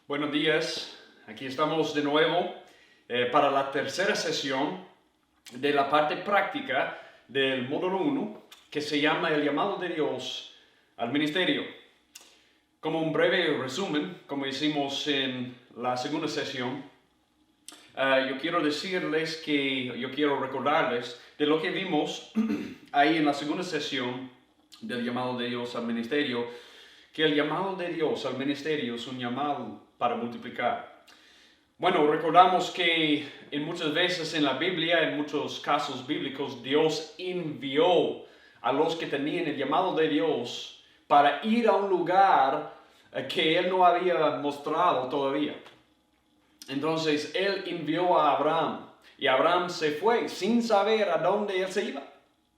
Buenos días, aquí estamos de nuevo para la tercera sesión de la parte práctica del módulo 1 que se llama el llamado de Dios al ministerio. Como un breve resumen, como hicimos en la segunda sesión, yo quiero recordarles de lo que vimos ahí en la segunda sesión del llamado de Dios al ministerio, que el llamado de Dios al ministerio es un llamado para multiplicar. Bueno, recordamos que muchas veces en la Biblia, en muchos casos bíblicos, Dios envió a los que tenían el llamado de Dios para ir a un lugar que Él no había mostrado todavía. Entonces Él envió a Abraham y Abraham se fue sin saber a dónde Él se iba,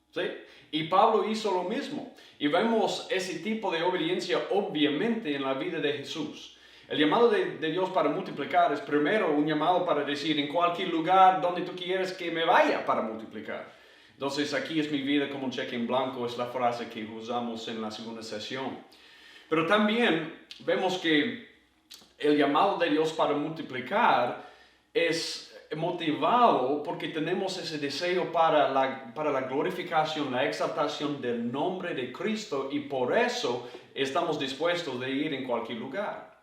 ¿sí? Y Pablo hizo lo mismo. Y vemos ese tipo de obediencia obviamente en la vida de Jesús. El llamado de Dios para multiplicar es primero un llamado para decir en cualquier lugar donde tú quieres que me vaya para multiplicar. Entonces aquí es mi vida como un cheque en blanco, es la frase que usamos en la segunda sesión. Pero también vemos que el llamado de Dios para multiplicar es motivado porque tenemos ese deseo para la glorificación, la exaltación del nombre de Cristo, y por eso estamos dispuestos de ir en cualquier lugar.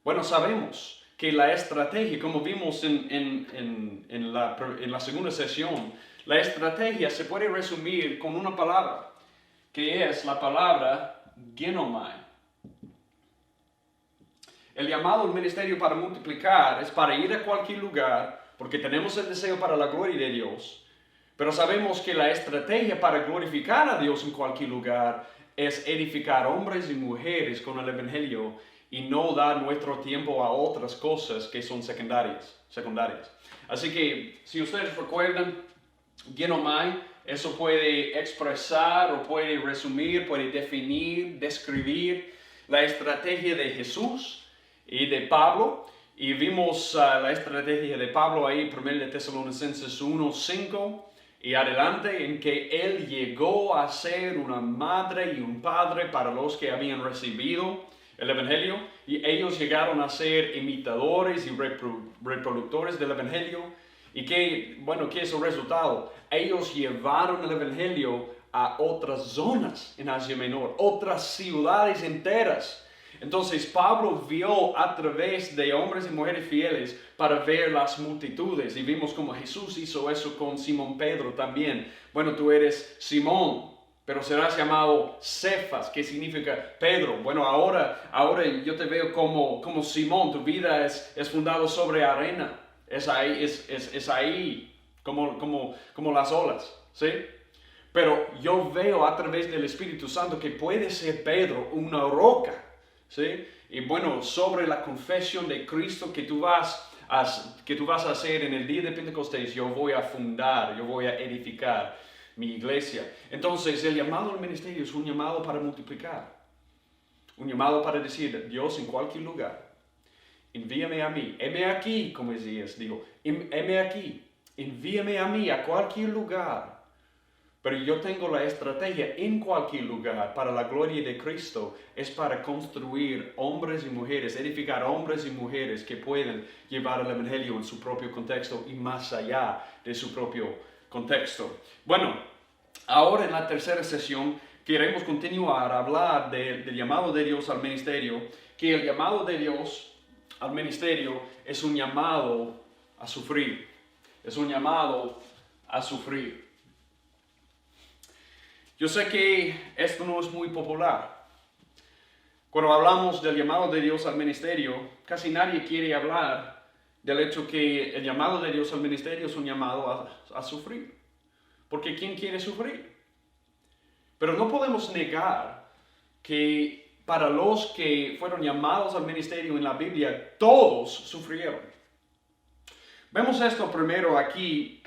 Bueno, sabemos que la estrategia, como vimos en la segunda sesión, la estrategia se puede resumir con una palabra, que es la palabra ginomai. El llamado al ministerio para multiplicar es para ir a cualquier lugar, porque tenemos el deseo para la gloria de Dios. Pero sabemos que la estrategia para glorificar a Dios en cualquier lugar es edificar hombres y mujeres con el Evangelio y no dar nuestro tiempo a otras cosas que son secundarias. Así que, si ustedes recuerdan, ginomai, eso puede expresar o puede resumir, puede definir, describir la estrategia de Jesús y de Pablo, y vimos la estrategia de Pablo ahí, 1 Tesalonicenses 1:5 y adelante, en que él llegó a ser una madre y un padre para los que habían recibido el Evangelio, y ellos llegaron a ser imitadores y reproductores del Evangelio. ¿Y qué es el resultado? Ellos llevaron el Evangelio a otras zonas en Asia Menor, otras ciudades enteras. Entonces Pablo vio a través de hombres y mujeres fieles para ver las multitudes, y vimos cómo Jesús hizo eso con Simón Pedro también. Bueno, tú eres Simón, pero serás llamado Cefas, que significa Pedro. Bueno, ahora yo te veo como Simón, tu vida es fundada sobre arena, es ahí como las olas, ¿sí? Pero yo veo a través del Espíritu Santo que puede ser Pedro una roca, ¿sí? Y bueno, sobre la confesión de Cristo que tú vas a hacer en el día de Pentecostés, yo voy a edificar mi iglesia. Entonces, el llamado al ministerio es un llamado para multiplicar. Un llamado para decir, Dios, en cualquier lugar, envíame a mí. Heme aquí, como Isaías dijo, heme aquí. Envíame a mí a cualquier lugar. Pero yo tengo la estrategia en cualquier lugar para la gloria de Cristo, es para construir hombres y mujeres, edificar hombres y mujeres que pueden llevar el Evangelio en su propio contexto y más allá de su propio contexto. Bueno, ahora en la tercera sesión queremos continuar a hablar del llamado de Dios al ministerio, que el llamado de Dios al ministerio es un llamado a sufrir. Es un llamado a sufrir. Yo sé que esto no es muy popular. Cuando hablamos del llamado de Dios al ministerio, casi nadie quiere hablar del hecho que el llamado de Dios al ministerio es un llamado a sufrir. Porque ¿quién quiere sufrir? Pero no podemos negar que para los que fueron llamados al ministerio en la Biblia, todos sufrieron. Vemos esto primero aquí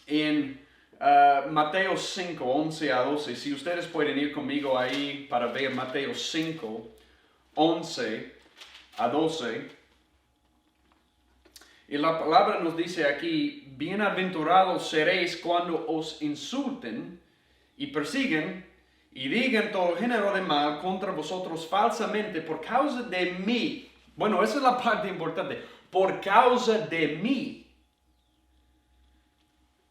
en Mateo 5, 11 a 12. Si ustedes pueden ir conmigo ahí para ver Mateo 5, 11 a 12. Y la palabra nos dice aquí, bienaventurados seréis cuando os insulten y persiguen y digan todo género de mal contra vosotros falsamente por causa de mí. Bueno, esa es la parte importante. Por causa de mí.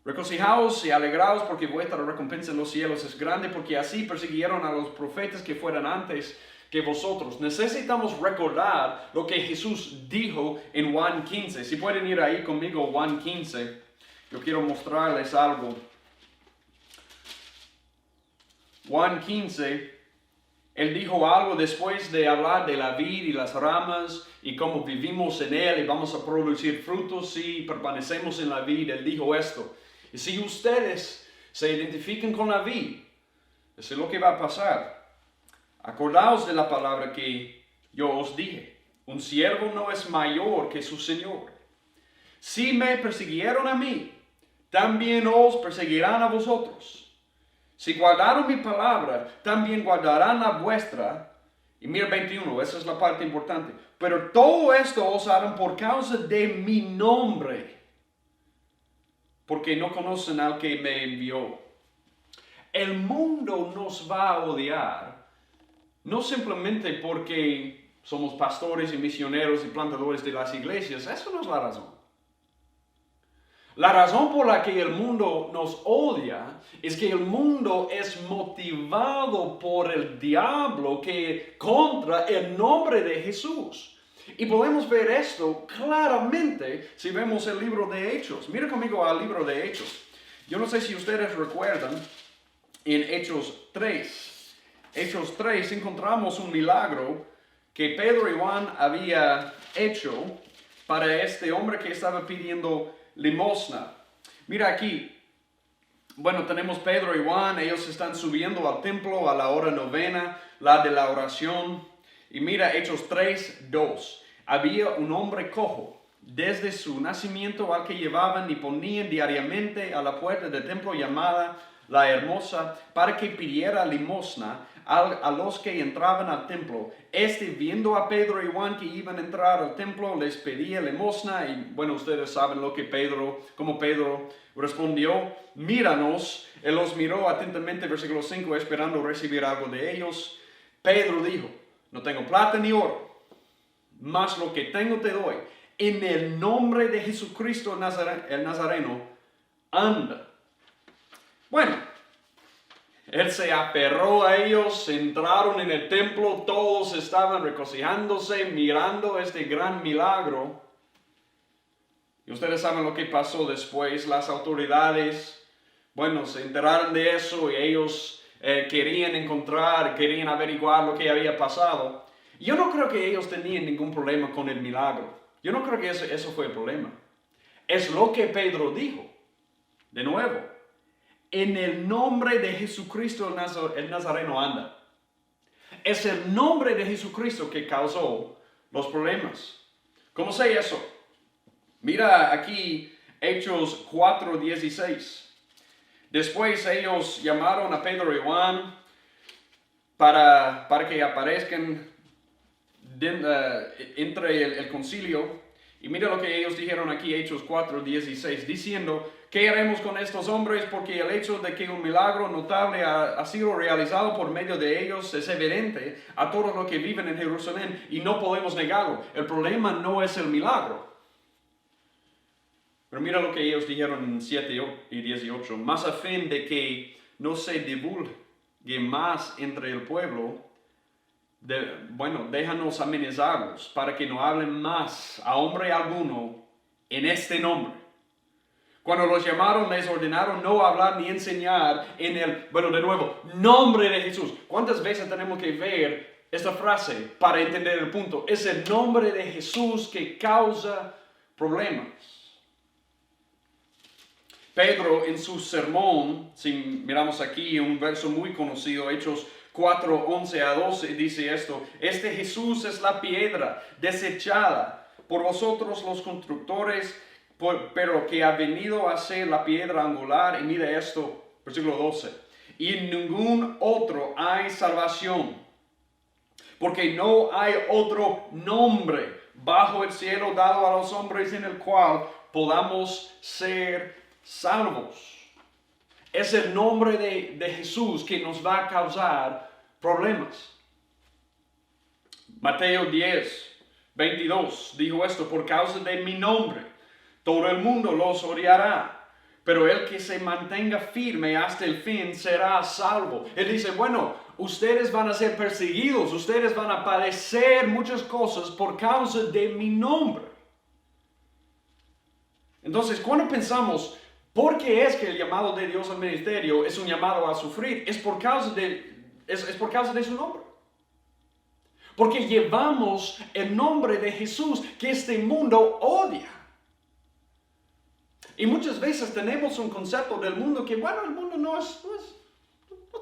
Regocijaos y alegraos porque vuestra recompensa en los cielos es grande, porque así persiguieron a los profetas que fueran antes que vosotros. Necesitamos recordar lo que Jesús dijo en Juan 15. Si pueden ir ahí conmigo, Juan 15. Yo quiero mostrarles algo. Juan 15, él dijo algo después de hablar de la vid y las ramas y cómo vivimos en él y vamos a producir frutos si permanecemos en la vid. Él dijo esto. Y si ustedes se identifican con la vid, eso es lo que va a pasar. Acordaos de la palabra que yo os dije. Un siervo no es mayor que su Señor. Si me persiguieron a mí, también os perseguirán a vosotros. Si guardaron mi palabra, también guardarán la vuestra. Y mira 21, esa es la parte importante. Pero todo esto os harán por causa de mi nombre, porque no conocen al que me envió. El mundo nos va a odiar, no simplemente porque somos pastores y misioneros y plantadores de las iglesias. Eso no es la razón. La razón por la que el mundo nos odia es que el mundo es motivado por el diablo que contra el nombre de Jesús. Y podemos ver esto claramente si vemos el libro de Hechos. Mira conmigo al libro de Hechos. Yo no sé si ustedes recuerdan, en Hechos 3. Hechos 3 encontramos un milagro que Pedro y Juan había hecho para este hombre que estaba pidiendo limosna. Mira aquí. Bueno, tenemos Pedro y Juan. Ellos están subiendo al templo a la hora novena, la de la oración. Y mira Hechos 3:2. Había un hombre cojo desde su nacimiento al que llevaban y ponían diariamente a la puerta del templo llamada La Hermosa para que pidiera limosna a los que entraban al templo. Viendo a Pedro y Juan que iban a entrar al templo, les pedía limosna. Y bueno, ustedes saben cómo Pedro respondió: míranos. Él los miró atentamente, versículo 5, esperando recibir algo de ellos. Pedro dijo: no tengo plata ni oro, mas lo que tengo te doy. En el nombre de Jesucristo el Nazareno, anda. Bueno, él se aferró a ellos, entraron en el templo, todos estaban regocijándose, mirando este gran milagro. Y ustedes saben lo que pasó después. Las autoridades, bueno, se enteraron de eso y ellos querían averiguar lo que había pasado. Yo no creo que ellos tenían ningún problema con el milagro. Yo no creo que eso fue el problema. Es lo que Pedro dijo. De nuevo, en el nombre de Jesucristo el Nazareno anda. Es el nombre de Jesucristo que causó los problemas. ¿Cómo sé eso? Mira aquí Hechos 4:16. Después ellos llamaron a Pedro y Juan para que aparezcan entre el concilio. Y mira lo que ellos dijeron aquí, Hechos 4:16, diciendo: ¿qué haremos con estos hombres? Porque el hecho de que un milagro notable ha sido realizado por medio de ellos es evidente a todos los que viven en Jerusalén y no podemos negarlo. El problema no es el milagro. Pero mira lo que ellos dijeron en 7 y 18. Más a fin de que no se divulgue más entre el pueblo, déjanos amenazarlos para que no hablen más a hombre alguno en este nombre. Cuando los llamaron, les ordenaron no hablar ni enseñar en el, nombre de Jesús. ¿Cuántas veces tenemos que ver esta frase para entender el punto? Es el nombre de Jesús que causa problemas. Pedro en su sermón, si miramos aquí un verso muy conocido, Hechos 4:11-12, dice esto: este Jesús es la piedra desechada por vosotros los constructores, pero que ha venido a ser la piedra angular. Y mira esto, versículo 12: y en ningún otro hay salvación, porque no hay otro nombre bajo el cielo dado a los hombres en el cual podamos ser salvos. Es el nombre de Jesús que nos va a causar problemas. Mateo 10, 22 dijo esto: por causa de mi nombre, todo el mundo los odiará. Pero el que se mantenga firme hasta el fin será salvo. Él dice, bueno, ustedes van a ser perseguidos, ustedes van a padecer muchas cosas por causa de mi nombre. Entonces, cuando pensamos, ¿por qué es que el llamado de Dios al ministerio es un llamado a sufrir? Es por causa de su nombre. Porque llevamos el nombre de Jesús que este mundo odia. Y muchas veces tenemos un concepto del mundo que, bueno, el mundo no es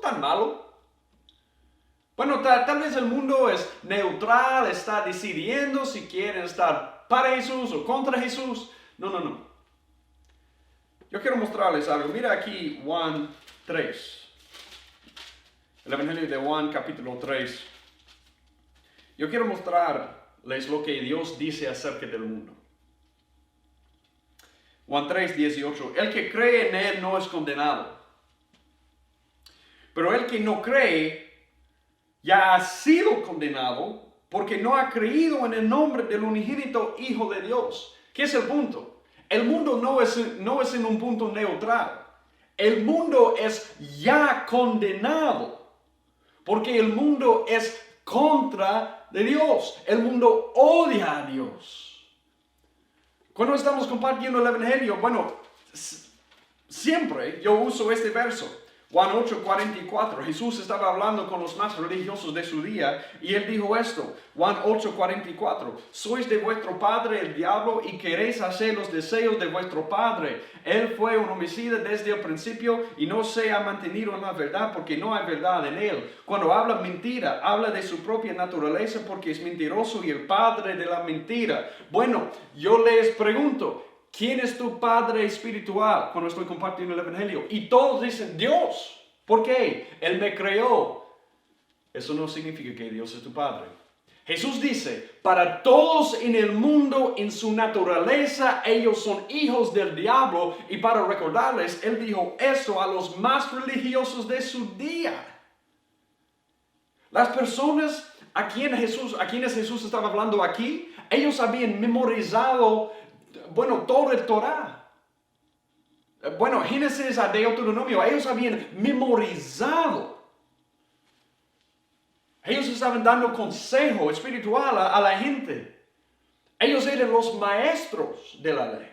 tan malo. Bueno, tal vez el mundo es neutral, está decidiendo si quieren estar para Jesús o contra Jesús. No. Yo quiero mostrarles algo. Mira aquí Juan 3. El Evangelio de Juan capítulo 3. Yo quiero mostrarles lo que Dios dice acerca del mundo. Juan 3, 18. El que cree en Él no es condenado. Pero el que no cree ya ha sido condenado porque no ha creído en el nombre del unigénito Hijo de Dios. ¿Qué es el punto? El mundo no es en un punto neutral. El mundo es ya condenado porque el mundo es contra de Dios. El mundo odia a Dios. Cuando estamos compartiendo el Evangelio, bueno, siempre yo uso este verso. Juan 8:44, Jesús estaba hablando con los más religiosos de su día y él dijo esto, Juan 8:44, sois de vuestro padre el diablo y queréis hacer los deseos de vuestro padre. Él fue un homicida desde el principio y no se ha mantenido en la verdad porque no hay verdad en él. Cuando habla mentira, habla de su propia naturaleza porque es mentiroso y el padre de la mentira. Bueno, yo les pregunto, ¿quién es tu padre espiritual cuando estoy compartiendo el Evangelio? Y todos dicen, Dios. ¿Por qué? Él me creó. Eso no significa que Dios es tu padre. Jesús dice, para todos en el mundo, en su naturaleza, ellos son hijos del diablo. Y para recordarles, Él dijo eso a los más religiosos de su día. Las personas a quienes Jesús estaba hablando aquí, ellos habían memorizado todo el Torah. Génesis a Deuteronomio, ellos habían memorizado. Ellos estaban dando consejo espiritual a la gente. Ellos eran los maestros de la ley.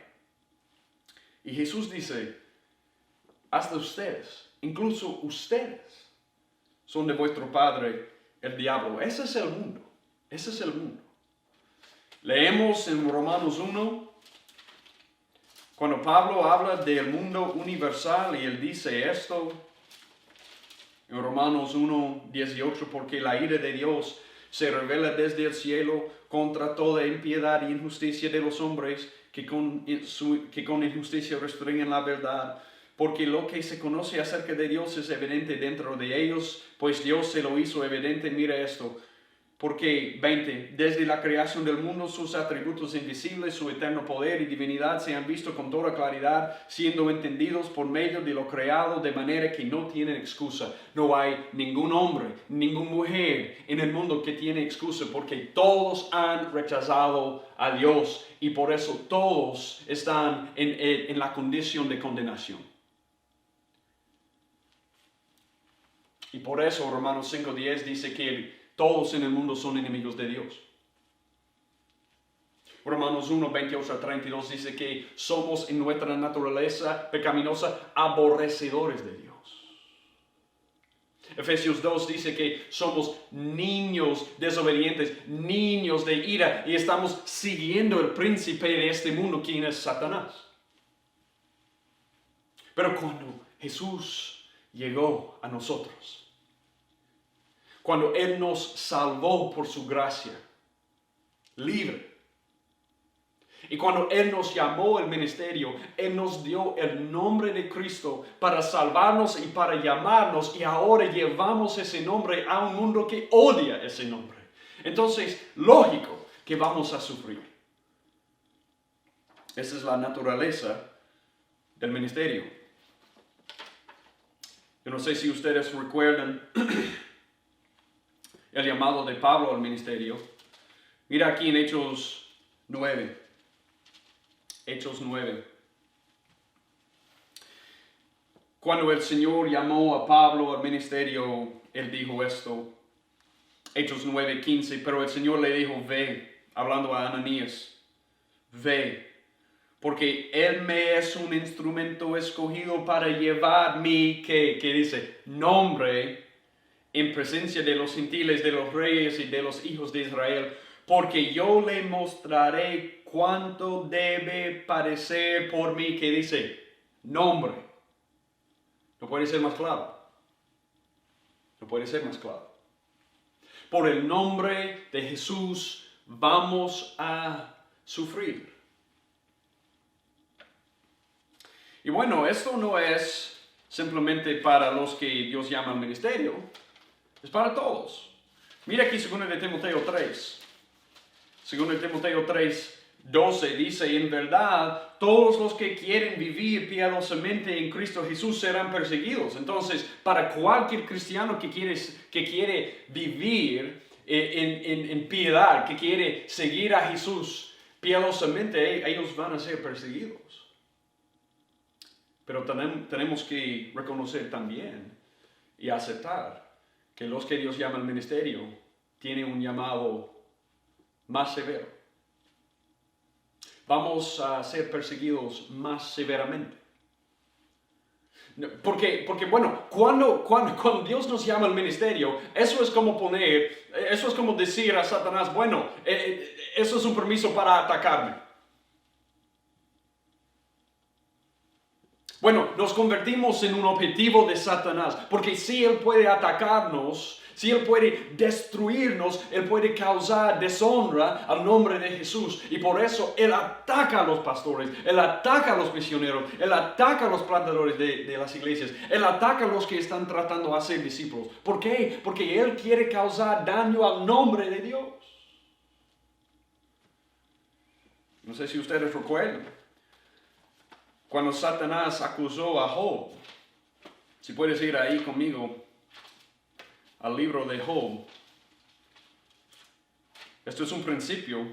Y Jesús dice, hasta ustedes, incluso ustedes, son de vuestro padre el diablo. Ese es el mundo. Ese es el mundo. Leemos en Romanos 1. Cuando Pablo habla del mundo universal y él dice esto, en Romanos 1, 18, porque la ira de Dios se revela desde el cielo contra toda impiedad y injusticia de los hombres que con injusticia restringen la verdad. Porque lo que se conoce acerca de Dios es evidente dentro de ellos, pues Dios se lo hizo evidente. Mira esto. Porque, 20, desde la creación del mundo sus atributos invisibles, su eterno poder y divinidad se han visto con toda claridad, siendo entendidos por medio de lo creado, de manera que no tienen excusa. No hay ningún hombre, ninguna mujer en el mundo que tiene excusa, porque todos han rechazado a Dios y por eso todos están en la condición de condenación. Y por eso Romanos 5:10 dice que todos en el mundo son enemigos de Dios. Romanos 1, 28 a 32 dice que somos en nuestra naturaleza pecaminosa aborrecedores de Dios. Efesios 2 dice que somos niños desobedientes, niños de ira y estamos siguiendo el príncipe de este mundo, quien es Satanás. Pero cuando Jesús llegó a nosotros, cuando Él nos salvó por su gracia, libre. Y cuando Él nos llamó al ministerio, Él nos dio el nombre de Cristo para salvarnos y para llamarnos. Y ahora llevamos ese nombre a un mundo que odia ese nombre. Entonces, lógico que vamos a sufrir. Esa es la naturaleza del ministerio. Yo no sé si ustedes recuerdan el llamado de Pablo al ministerio. Mira aquí en Hechos 9. Hechos 9. Cuando el Señor llamó a Pablo al ministerio, él dijo esto. Hechos 9:15. Pero el Señor le dijo, ve, hablando a Ananías, ve, porque él me es un instrumento escogido para llevar mi, ¿qué dice? Nombre en presencia de los gentiles, de los reyes y de los hijos de Israel, porque yo le mostraré cuánto debe padecer por mí, ¿qué dice? Nombre. No puede ser más claro. No puede ser más claro. Por el nombre de Jesús vamos a sufrir. Y bueno, esto no es simplemente para los que Dios llama al ministerio. Es para todos. Mira aquí 2 de Timoteo 3. 2 de Timoteo 3:12 dice, en verdad, todos los que quieren vivir piadosamente en Cristo Jesús serán perseguidos. Entonces, para cualquier cristiano que quiere vivir en piedad, que quiere seguir a Jesús piadosamente, ellos van a ser perseguidos. Pero tenemos que reconocer también y aceptar que los que Dios llama al ministerio tienen un llamado más severo. Vamos a ser perseguidos más severamente. Porque bueno, cuando Dios nos llama al ministerio, eso es como decir a Satanás, bueno, eso es un permiso para atacarme. Bueno, nos convertimos en un objetivo de Satanás, porque si él puede atacarnos, si él puede destruirnos, él puede causar deshonra al nombre de Jesús. Y por eso él ataca a los pastores, él ataca a los misioneros, él ataca a los plantadores de las iglesias, él ataca a los que están tratando de hacer discípulos. ¿Por qué? Porque él quiere causar daño al nombre de Dios. No sé si ustedes recuerdan. Cuando Satanás acusó a Job, si puedes ir ahí conmigo al libro de Job. Esto es un principio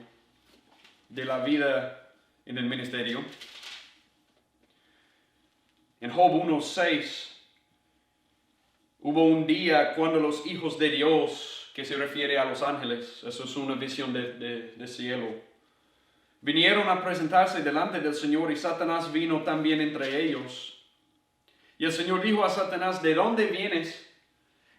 de la vida en el ministerio. En Job 1:6, hubo un día cuando los hijos de Dios, que se refiere a los ángeles, eso es una visión de cielo, vinieron a presentarse delante del Señor y Satanás vino también entre ellos. Y el Señor dijo a Satanás, ¿de dónde vienes?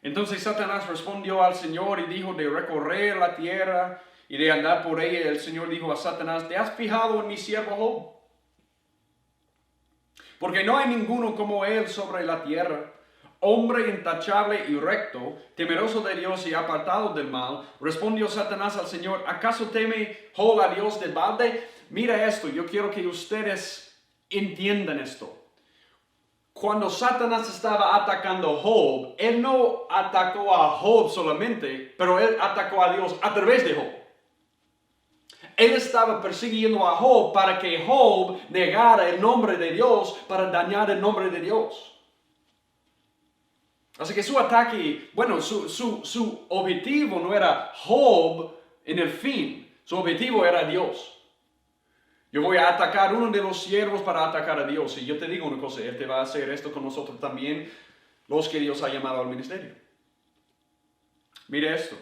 Entonces Satanás respondió al Señor y dijo, de recorrer la tierra y de andar por ella. Y el Señor dijo a Satanás, ¿te has fijado en mi siervo Job? Porque no hay ninguno como él sobre la tierra, hombre intachable y recto, temeroso de Dios y apartado del mal. Respondió Satanás al Señor, ¿acaso teme Job a Dios de balde? Mira esto, yo quiero que ustedes entiendan esto. Cuando Satanás estaba atacando a Job, él no atacó a Job solamente, pero él atacó a Dios a través de Job. Él estaba persiguiendo a Job para que Job negara el nombre de Dios, para dañar el nombre de Dios. Así que su ataque, bueno, su objetivo no era Job en el fin, su objetivo era Dios. Yo voy a atacar uno de los siervos para atacar a Dios. Y yo te digo una cosa, Él te va a hacer esto con nosotros también, los que Dios ha llamado al ministerio. Mire esto.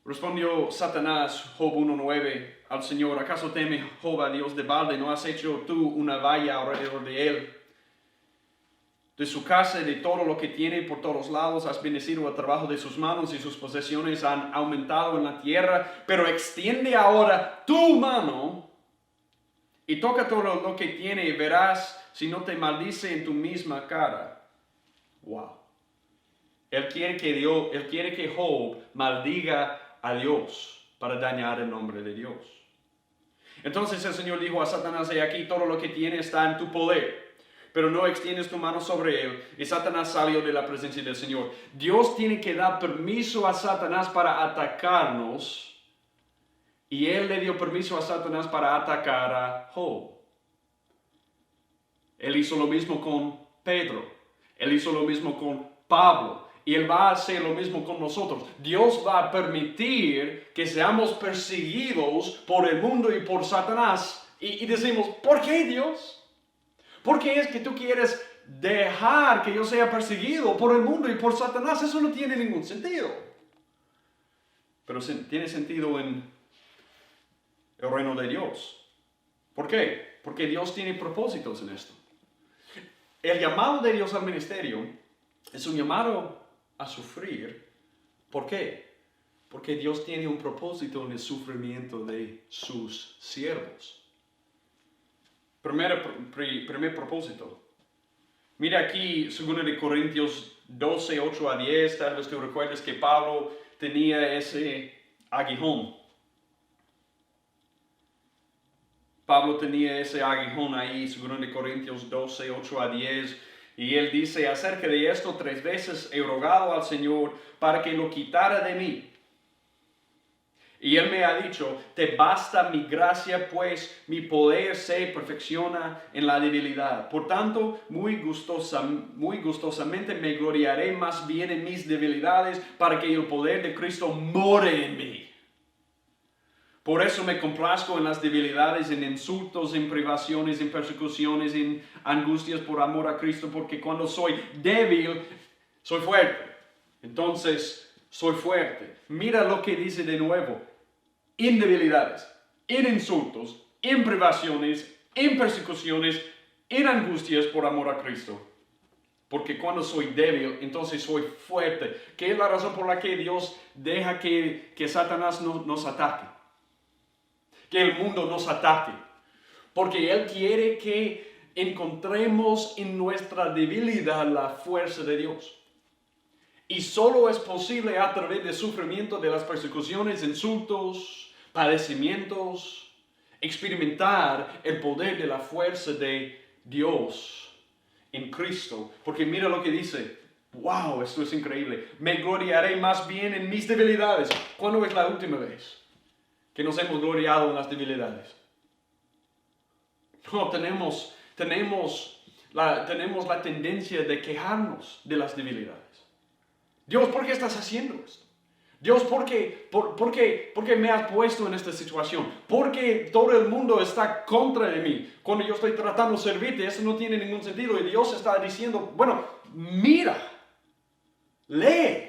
Respondió Satanás, Job 1:9, al Señor, ¿acaso teme Job a Dios de balde? ¿No has hecho tú una valla alrededor de él? De su casa y de todo lo que tiene por todos lados has bendecido el trabajo de sus manos y sus posesiones han aumentado en la tierra. Pero extiende ahora tu mano y toca todo lo que tiene y verás si no te maldice en tu misma cara. Wow. Él quiere que Job maldiga a Dios para dañar el nombre de Dios. Entonces el Señor dijo a Satanás, he aquí todo lo que tiene está en tu poder, pero no extiendes tu mano sobre él. Y Satanás salió de la presencia del Señor. Dios tiene que dar permiso a Satanás para atacarnos. Y él le dio permiso a Satanás para atacar a Job. Él hizo lo mismo con Pedro. Él hizo lo mismo con Pablo. y Él va a hacer lo mismo con nosotros. Dios va a permitir que seamos perseguidos por el mundo y por Satanás. Y decimos, ¿por qué, Dios? ¿Por qué es que tú quieres dejar que yo sea perseguido por el mundo y por Satanás? Eso no tiene ningún sentido. Pero tiene sentido en el reino de Dios. ¿Por qué? Porque Dios tiene propósitos en esto. El llamado de Dios al ministerio es un llamado a sufrir. ¿Por qué? Porque Dios tiene un propósito en el sufrimiento de sus siervos. Primer propósito. Mira aquí, 2 Corintios 12, 8 a 10, tal vez tú recuerdes que Pablo tenía ese aguijón. Pablo tenía ese aguijón ahí, 2 Corintios 12, 8 a 10, y él dice, acerca de esto 3 veces he rogado al Señor para que lo quitara de mí. Y él me ha dicho, te basta mi gracia, pues mi poder se perfecciona en la debilidad. Por tanto, muy gustosamente me gloriaré más bien en mis debilidades, para que el poder de Cristo more en mí. Por eso me complazco en las debilidades, en insultos, en privaciones, en persecuciones, en angustias por amor a Cristo, porque cuando soy débil, soy fuerte. Entonces, soy fuerte. Mira lo que dice de nuevo. En debilidades, en insultos, en privaciones, en persecuciones, en angustias por amor a Cristo. Porque cuando soy débil, entonces soy fuerte. ¿Qué es la razón por la que Dios deja que Satanás nos ataque? Que el mundo nos ataque. Porque Él quiere que encontremos en nuestra debilidad la fuerza de Dios. Y solo es posible a través del sufrimiento, de las persecuciones, insultos, padecimientos, experimentar el poder de la fuerza de Dios en Cristo. Porque mira lo que dice. Wow, esto es increíble. Me gloriaré más bien en mis debilidades. ¿Cuándo es la última vez que nos hemos gloriado en las debilidades? No, tenemos la tendencia de quejarnos de las debilidades. Dios, ¿por qué estás haciendo esto? Dios, ¿por qué me has puesto en esta situación? ¿Por qué todo el mundo está contra de mí? Cuando yo estoy tratando de servirte, eso no tiene ningún sentido. Y Dios está diciendo, bueno, mira, lee.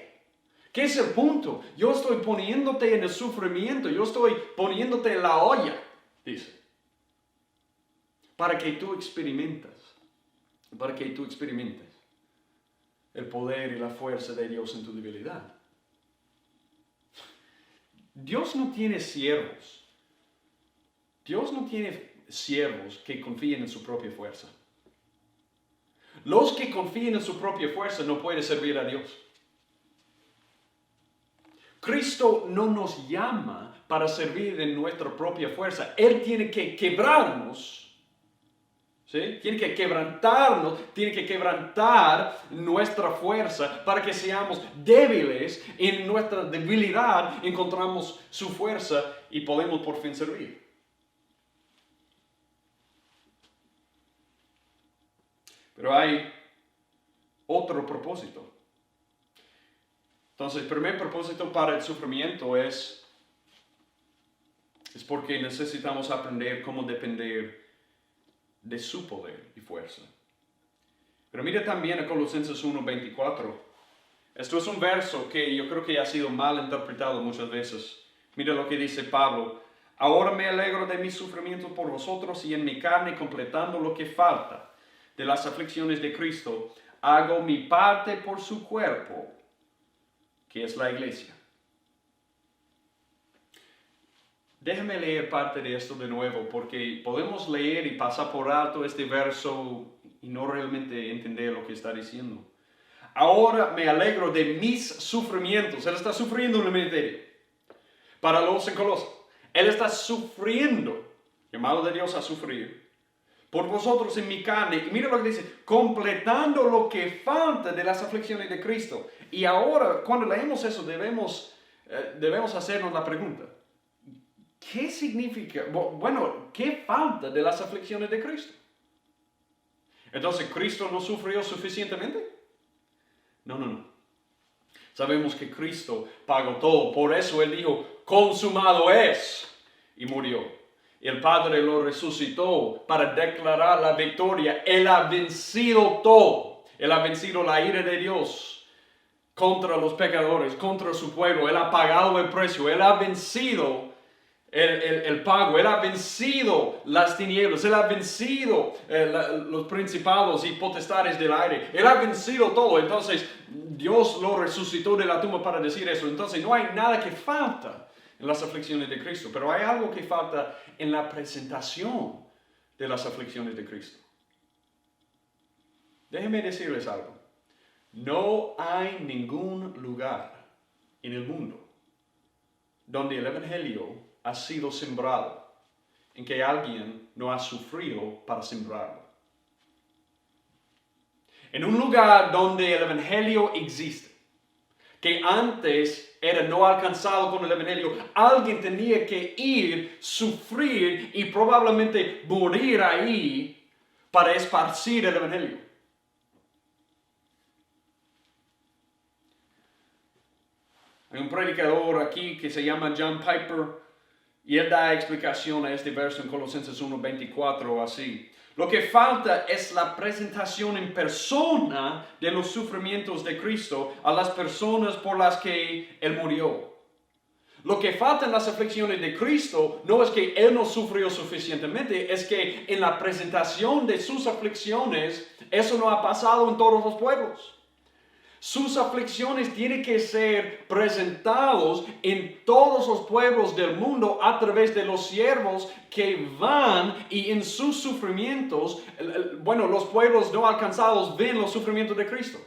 ¿Qué es el punto? Yo estoy poniéndote en el sufrimiento. Yo estoy poniéndote en la olla, dice. Para que tú experimentes el poder y la fuerza de Dios en tu debilidad. Dios no tiene siervos. Dios no tiene siervos que confíen en su propia fuerza. Los que confían en su propia fuerza no pueden servir a Dios. Cristo no nos llama para servir en nuestra propia fuerza. Él tiene que quebrarnos. ¿Sí? Tiene que quebrantarnos, tiene que quebrantar nuestra fuerza para que seamos débiles. En nuestra debilidad encontramos su fuerza y podemos por fin servir. Pero hay otro propósito. Entonces, el primer propósito para el sufrimiento es porque necesitamos aprender cómo depender de su poder y fuerza. Pero mira también a Colosenses 1:24. Esto es un verso que yo creo que ha sido mal interpretado muchas veces. Mira lo que dice Pablo. Ahora me alegro de mis sufrimientos por vosotros y en mi carne, completando lo que falta de las aflicciones de Cristo, hago mi parte por su cuerpo, que es la iglesia. Déjame leer parte de esto de nuevo, porque podemos leer y pasar por alto este verso y no realmente entender lo que está diciendo. Ahora me alegro de mis sufrimientos. Él está sufriendo en el ministerio. Para los en Colosas, Él está sufriendo, llamado de Dios a sufrir, por vosotros en mi carne. Y mira lo que dice, completando lo que falta de las aflicciones de Cristo. Y ahora, cuando leemos eso, debemos hacernos la pregunta. ¿Qué significa? Bueno, ¿qué falta de las aflicciones de Cristo? Entonces, ¿Cristo no sufrió suficientemente? No. Sabemos que Cristo pagó todo. Por eso Él dijo, consumado es, y murió. El Padre lo resucitó para declarar la victoria. Él ha vencido todo. Él ha vencido la ira de Dios contra los pecadores, contra su pueblo. Él ha pagado el precio. Él ha vencido el pago. Él ha vencido las tinieblas. Él ha vencido los principados y potestades del aire. Él ha vencido todo. Entonces, Dios lo resucitó de la tumba para decir eso. Entonces, no hay nada que falta en las aflicciones de Cristo. Pero hay algo que falta en la presentación de las aflicciones de Cristo. Déjenme decirles algo. No hay ningún lugar en el mundo donde el Evangelio ha sido sembrado en que alguien no ha sufrido para sembrarlo. En un lugar donde el Evangelio existe, que antes era no alcanzado con el Evangelio, alguien tenía que ir, sufrir y probablemente morir ahí para esparcir el Evangelio. Hay un predicador aquí que se llama John Piper y él da explicación a este verso en Colosenses 1:24 así. Lo que falta es la presentación en persona de los sufrimientos de Cristo a las personas por las que Él murió. Lo que falta en las aflicciones de Cristo no es que Él no sufrió suficientemente, es que en la presentación de sus aflicciones, eso no ha pasado en todos los pueblos. Sus aflicciones tienen que ser presentados en todos los pueblos del mundo a través de los siervos que van y en sus sufrimientos, los pueblos no alcanzados ven los sufrimientos de Cristo.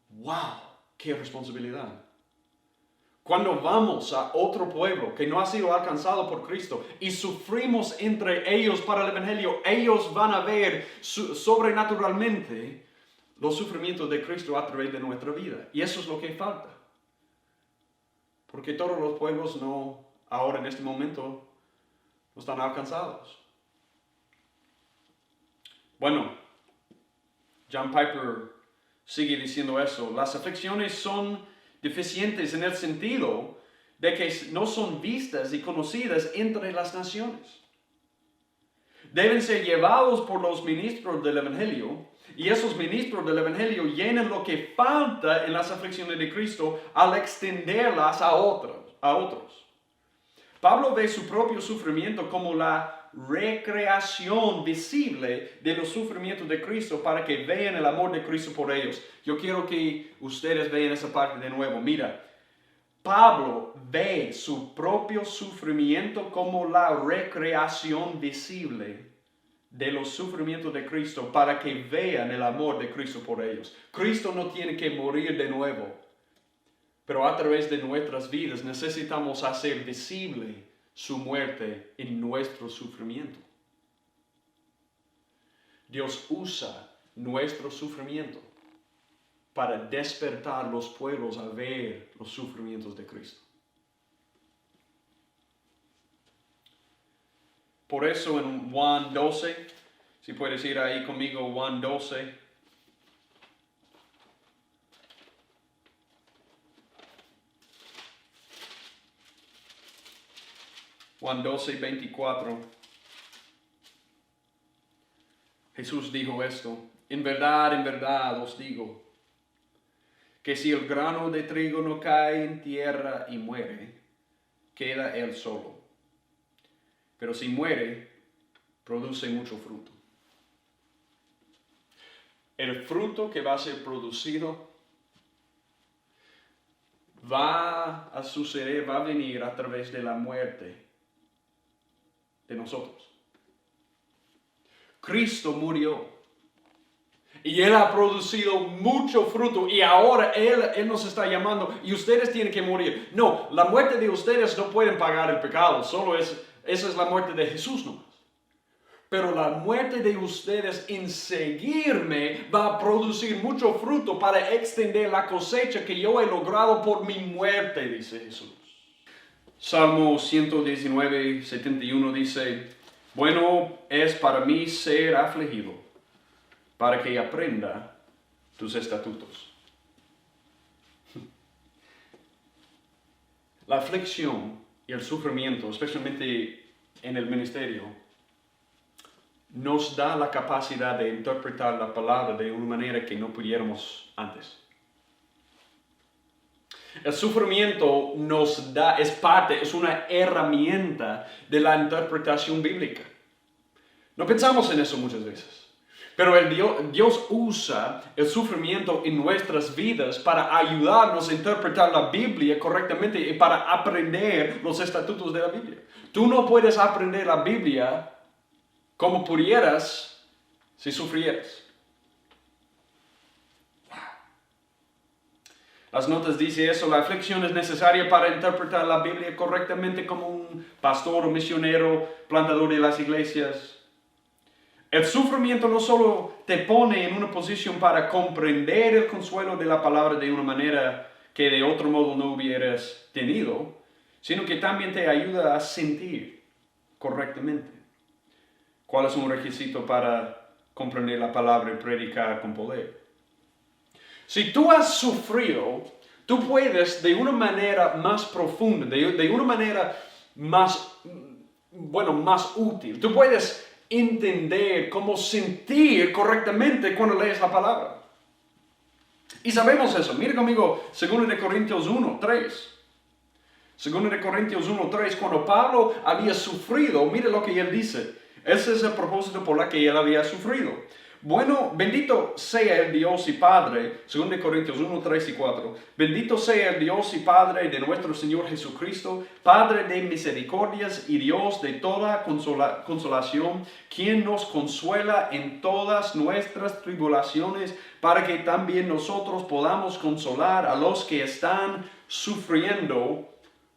¡Wow! ¡Qué responsabilidad! Cuando vamos a otro pueblo que no ha sido alcanzado por Cristo y sufrimos entre ellos para el Evangelio, ellos van a ver sobrenaturalmente los sufrimientos de Cristo a través de nuestra vida. Y eso es lo que falta. Porque todos los pueblos ahora en este momento, no están alcanzados. Bueno, John Piper sigue diciendo eso. Las aflicciones son deficientes en el sentido de que no son vistas y conocidas entre las naciones. Deben ser llevados por los ministros del Evangelio. Y esos ministros del Evangelio llenan lo que falta en las aflicciones de Cristo al extenderlas a otros. Pablo ve su propio sufrimiento como la recreación visible de los sufrimientos de Cristo para que vean el amor de Cristo por ellos. Yo quiero que ustedes vean esa parte de nuevo. Mira, Pablo ve su propio sufrimiento como la recreación visible de los sufrimientos de Cristo para que vean el amor de Cristo por ellos. Cristo no tiene que morir de nuevo, pero a través de nuestras vidas necesitamos hacer visible su muerte en nuestro sufrimiento. Dios usa nuestro sufrimiento para despertar los pueblos a ver los sufrimientos de Cristo. Por eso en Juan 12, si puedes ir ahí conmigo, Juan 12. Juan 12:24. Jesús dijo esto: en verdad os digo, que si el grano de trigo no cae en tierra y muere, queda él solo. Pero si muere, produce mucho fruto. El fruto que va a ser producido va a suceder, va a venir a través de la muerte de nosotros. Cristo murió y Él ha producido mucho fruto y ahora Él nos está llamando y ustedes tienen que morir. No, la muerte de ustedes no pueden pagar el pecado, esa es la muerte de Jesús nomás. Pero la muerte de ustedes en seguirme va a producir mucho fruto para extender la cosecha que yo he logrado por mi muerte, dice Jesús. Salmo 119:71 dice: bueno es para mí ser afligido, para que aprenda tus estatutos. La aflicción y el sufrimiento, especialmente en el ministerio, nos da la capacidad de interpretar la palabra de una manera que no pudiéramos antes. El sufrimiento es una herramienta de la interpretación bíblica. No pensamos en eso muchas veces. Pero Dios usa el sufrimiento en nuestras vidas para ayudarnos a interpretar la Biblia correctamente y para aprender los estatutos de la Biblia. Tú no puedes aprender la Biblia como pudieras si sufrieras. Las notas dicen eso, la aflicción es necesaria para interpretar la Biblia correctamente como un pastor o misionero, plantador de las iglesias. El sufrimiento no solo te pone en una posición para comprender el consuelo de la palabra de una manera que de otro modo no hubieras tenido, sino que también te ayuda a sentir correctamente. ¿Cuál es un requisito para comprender la palabra y predicar con poder? Si tú has sufrido, tú puedes de una manera más profunda, de una manera más útil, tú puedes entender cómo sentir correctamente cuando lees la palabra. Y sabemos eso. Mire conmigo 2 Corintios 1:3. 2 Corintios 1:3, cuando Pablo había sufrido, mire lo que él dice. Ese es el propósito por el que él había sufrido. Bueno, bendito sea el Dios y Padre, 2 Corintios 1:3 y 4. Bendito sea el Dios y Padre de nuestro Señor Jesucristo, Padre de misericordias y Dios de toda consolación, quien nos consuela en todas nuestras tribulaciones, para que también nosotros podamos consolar a los que están sufriendo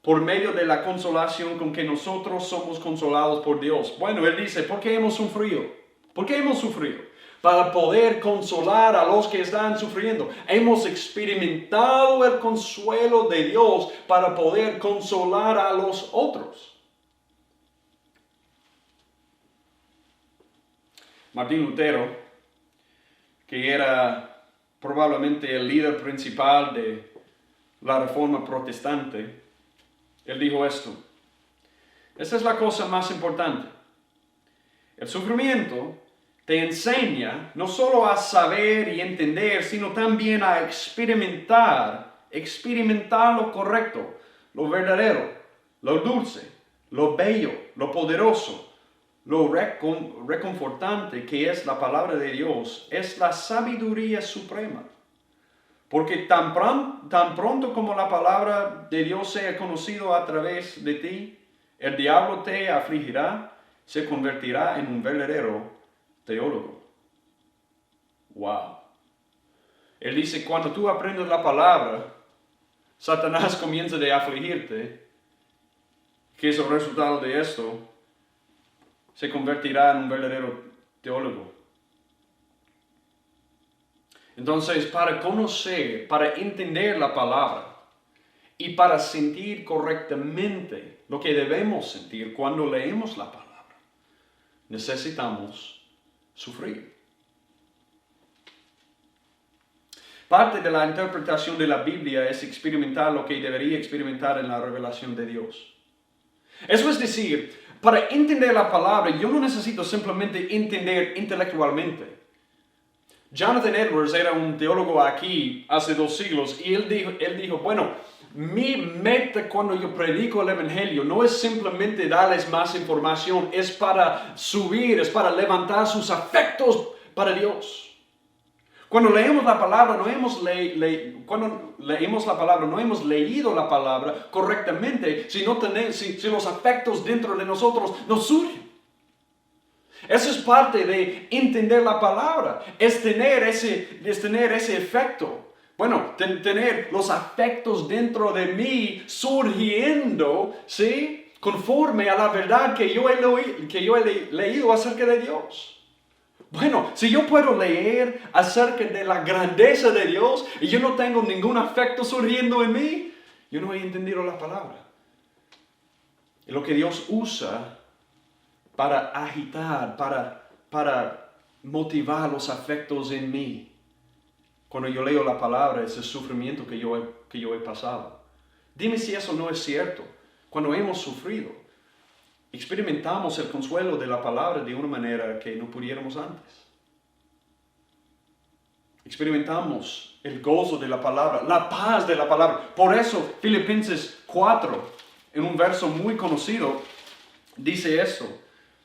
por medio de la consolación con que nosotros somos consolados por Dios. Bueno, él dice, ¿por qué hemos sufrido? ¿Por qué hemos sufrido? Para poder consolar a los que están sufriendo. Hemos experimentado el consuelo de Dios para poder consolar a los otros. Martín Lutero, que era probablemente el líder principal de la Reforma Protestante, él dijo esto: esta es la cosa más importante. El sufrimiento te enseña no solo a saber y entender, sino también a experimentar lo correcto, lo verdadero, lo dulce, lo bello, lo poderoso, lo reconfortante que es la palabra de Dios. Es la sabiduría suprema. Porque tan pronto como la palabra de Dios sea conocido a través de ti, el diablo te afligirá, se convertirá en un verdadero teólogo. Wow. Él dice, cuando tú aprendes la palabra, Satanás comienza a afligirte. ¿Qué es el resultado de esto? Se convertirá en un verdadero teólogo. Entonces, para conocer, para entender la palabra y para sentir correctamente lo que debemos sentir cuando leemos la palabra, necesitamos sufrir. Parte de la interpretación de la Biblia es experimentar lo que debería experimentar en la revelación de Dios. Eso es decir, para entender la palabra, yo no necesito simplemente entender intelectualmente. Jonathan Edwards era un teólogo aquí hace 2 siglos y él dijo, bueno, mi meta cuando yo predico el Evangelio no es simplemente darles más información, es para subir, es para levantar sus afectos para Dios. Cuando leemos la palabra, no hemos leído la palabra correctamente si los afectos dentro de nosotros no surgen. Eso es parte de entender la palabra, es tener ese efecto. Bueno, tener los afectos dentro de mí surgiendo, ¿sí? Conforme a la verdad que yo he leído acerca de Dios. Bueno, si yo puedo leer acerca de la grandeza de Dios y yo no tengo ningún afecto surgiendo en mí, yo no he entendido la palabra. Y lo que Dios usa para agitar, para motivar los afectos en mí. Cuando yo leo la palabra, es el sufrimiento que yo he pasado. Dime si eso no es cierto. Cuando hemos sufrido, experimentamos el consuelo de la palabra de una manera que no pudiéramos antes. Experimentamos el gozo de la palabra, la paz de la palabra. Por eso Filipenses 4, en un verso muy conocido, dice eso.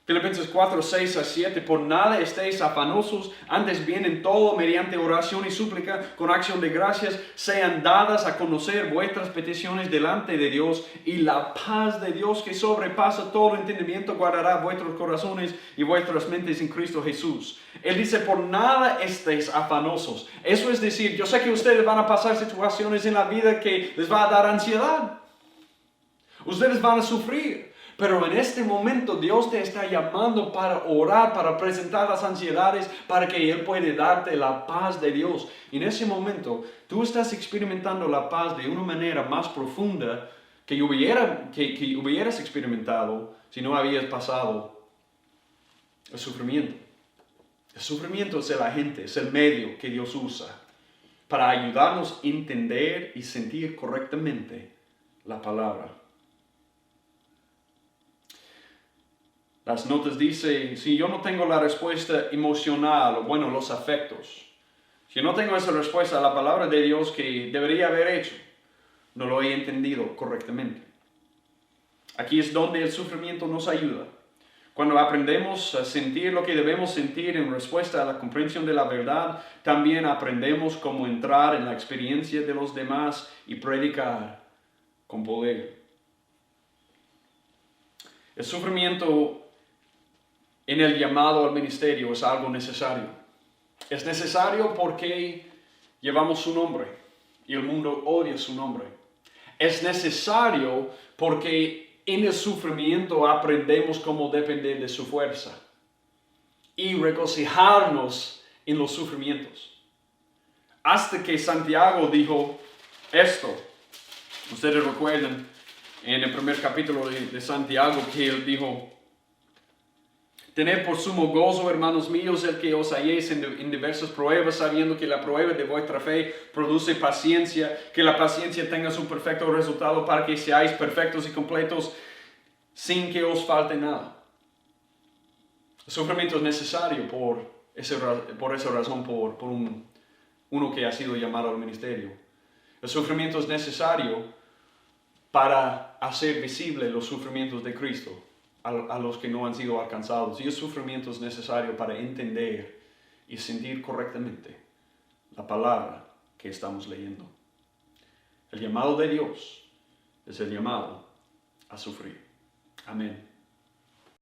Filipenses 4, 6 a 7, por nada estéis afanosos, antes bien en todo, mediante oración y súplica, con acción de gracias, sean dadas a conocer vuestras peticiones delante de Dios, y la paz de Dios que sobrepasa todo entendimiento guardará vuestros corazones y vuestras mentes en Cristo Jesús. Él dice, por nada estéis afanosos. Eso es decir, yo sé que ustedes van a pasar situaciones en la vida que les va a dar ansiedad. Ustedes van a sufrir. Pero en este momento Dios te está llamando para orar, para presentar las ansiedades, para que Él puede darte la paz de Dios. Y en ese momento tú estás experimentando la paz de una manera más profunda que hubieras experimentado si no habías pasado el sufrimiento. El sufrimiento es el agente, es el medio que Dios usa para ayudarnos a entender y sentir correctamente la palabra. Las notas dicen, si yo no tengo la respuesta emocional, o bueno, los afectos, si no tengo esa respuesta a la palabra de Dios que debería haber hecho, no lo he entendido correctamente. Aquí es donde el sufrimiento nos ayuda. Cuando aprendemos a sentir lo que debemos sentir en respuesta a la comprensión de la verdad, también aprendemos cómo entrar en la experiencia de los demás y predicar con poder. El sufrimiento en el llamado al ministerio es algo necesario. Es necesario porque llevamos su nombre y el mundo odia su nombre. Es necesario porque en el sufrimiento aprendemos cómo depender de su fuerza y regocijarnos en los sufrimientos. Hasta que Santiago dijo esto. Ustedes recuerdan en el primer capítulo de Santiago que él dijo: tened por sumo gozo, hermanos míos, el que os halléis en diversas pruebas, sabiendo que la prueba de vuestra fe produce paciencia, que la paciencia tenga su perfecto resultado para que seáis perfectos y completos sin que os falte nada. El sufrimiento es necesario por esa razón, por uno que ha sido llamado al ministerio. El sufrimiento es necesario para hacer visibles los sufrimientos de Cristo a los que no han sido alcanzados. Y el sufrimiento es necesario para entender y sentir correctamente la palabra que estamos leyendo. El llamado de Dios es el llamado a sufrir. Amén.